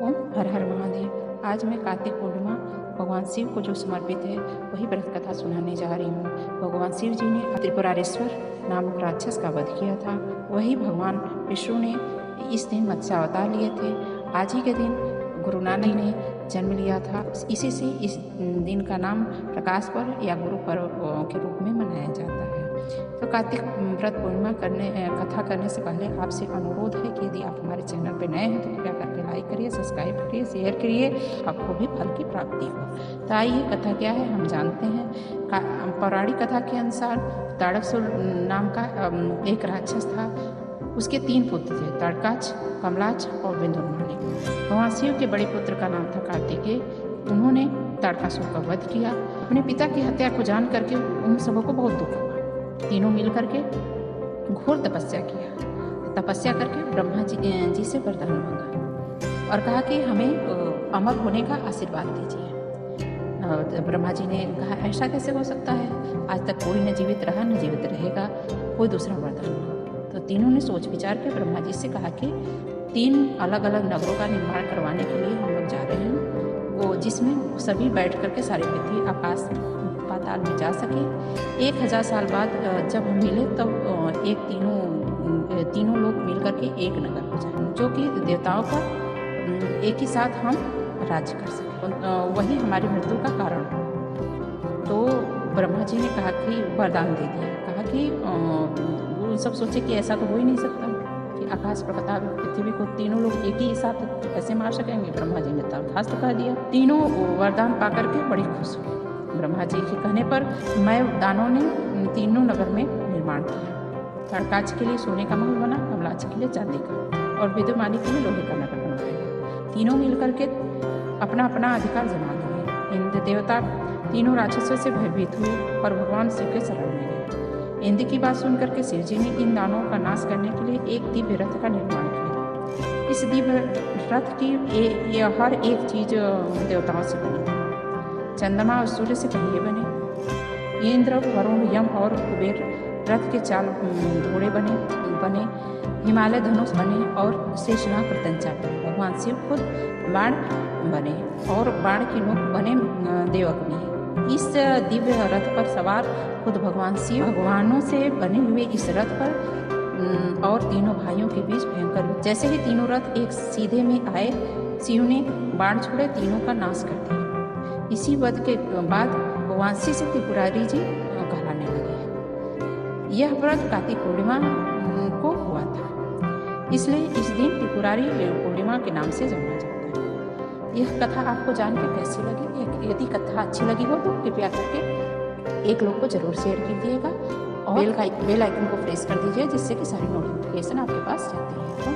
ओम हर हर महादेव। आज मैं कार्तिक पूर्णिमा भगवान शिव को जो समर्पित है वही व्रत कथा सुनाने जा रही हूँ। भगवान शिव जी ने त्रिपुरारेश्वर नामक राक्षस का वध किया था। वही भगवान विष्णु ने इस दिन मत्स्य अवतार लिए थे। आज ही के दिन गुरु नानक ने जन्म लिया था। इसी से इस दिन का नाम प्रकाश पर्व या गुरु पर्व के रूप में मनाया जाता है। तो कार्तिक व्रत पूर्णिमा कथा करने से पहले आपसे अनुरोध है कि यदि आप हमारे चैनल पर नए हैं तो कृपया करके लाइक करिए, सब्सक्राइब करिए, शेयर करिए, आपको भी फल की प्राप्ति हो। तो आइए कथा क्या है हम जानते हैं। पौराणिक कथा के अनुसार ताड़कासुर नाम का एक राक्षस था। उसके 3 पुत्र थे, ताड़काच, कमलाच और बिंदुमाली। भगवान शिव के बड़े पुत्र का नाम था कार्तिकेय। उन्होंने ताड़कासुर का वध किया। अपने पिता की हत्या को जान करके उन सबों को बहुत दुख हुआ। तीनों मिल करके घोर तपस्या किया। तपस्या करके ब्रह्मा जी से वरदान मांगा और कहा कि हमें अमर होने का आशीर्वाद दीजिए। ब्रह्मा जी ने कहा ऐसा कैसे हो सकता है, आज तक कोई न जीवित रहा न जीवित रहेगा, कोई दूसरा वरदान मांगो। तो तीनों ने सोच विचार के ब्रह्मा जी से कहा कि 3 अलग अलग नगरों का निर्माण करवाने के लिए हम लोग जा रहे हैं, वो जिसमें सभी बैठ करके सारी पृथ्वी आकाश पाताल में जा सके। 1000 साल बाद जब हम मिले तब तीनों लोग मिल करके एक नगर हो जाए, जो कि देवताओं का एक ही साथ हम राज्य कर सकें, वही हमारी मृत्यु का कारण हो। तो ब्रह्मा जी ने कहा कि वरदान दे दिया। कहा कि वो सब सोचे कि ऐसा तो हो ही नहीं सकता कि आकाश पाताल पृथ्वी को तीनों लोग एक ही साथ ऐसे मार सकेंगे। ब्रह्मा जी ने तथास्तु कह दिया। तीनों वरदान पा करके बड़ी खुश हुई। ब्रह्मा जी के कहने पर मैं दानों ने तीनों नगर में निर्माण किया। ताड़काच के लिए सोने का महल बना, कमलाच के लिए चांदी का और बिंदुमाली के लिए लोहे का नगर बनवाया। तीनों मिलकर के अपना अपना अधिकार जमा लिए। इंद्र देवता तीनों राक्षसों से भयभीत हुए और भगवान शिव के शरण में गए। इंद्र की बात सुनकर के शिव जी ने इन दानों का नाश करने के लिए एक दिव्य रथ का निर्माण किया। इस दिव्य रथ की हर एक चीज देवताओं से बनी। चंद्रमा और सूर्य से पहिए बने। इंद्र, वरुण, यम और कुबेर रथ के चाल घोड़े बने। हिमालय धनुष बने और शेषनाग प्रत्यंचा बने। भगवान शिव खुद बाण बने और बाण की नोक बने देवअग्नि। इस दिव्य रथ पर सवार खुद भगवान शिव भगवानों से बने हुए इस रथ पर और तीनों भाइयों के बीच भयंकर। जैसे ही तीनों रथ एक सीधे में आए, शिव ने बाण छोड़े, तीनों का नाश कर दिया। इसी वध के बाद भगवान शिव से त्रिपुरारी जी कहलाने लगे। यह व्रत कार्तिक पूर्णिमा को हुआ था, इसलिए इस दिन त्रिपुरारी पूर्णिमा के नाम से जाना जाता है। यह कथा आपको जानकर कैसी लगी? यदि कथा अच्छी लगी हो तो कृपया करके एक लोग को जरूर शेयर कीजिएगा और बेल आइकन को प्रेस कर दीजिए, जिससे कि सारी नोटिफिकेशन आपके पास जाती है। तो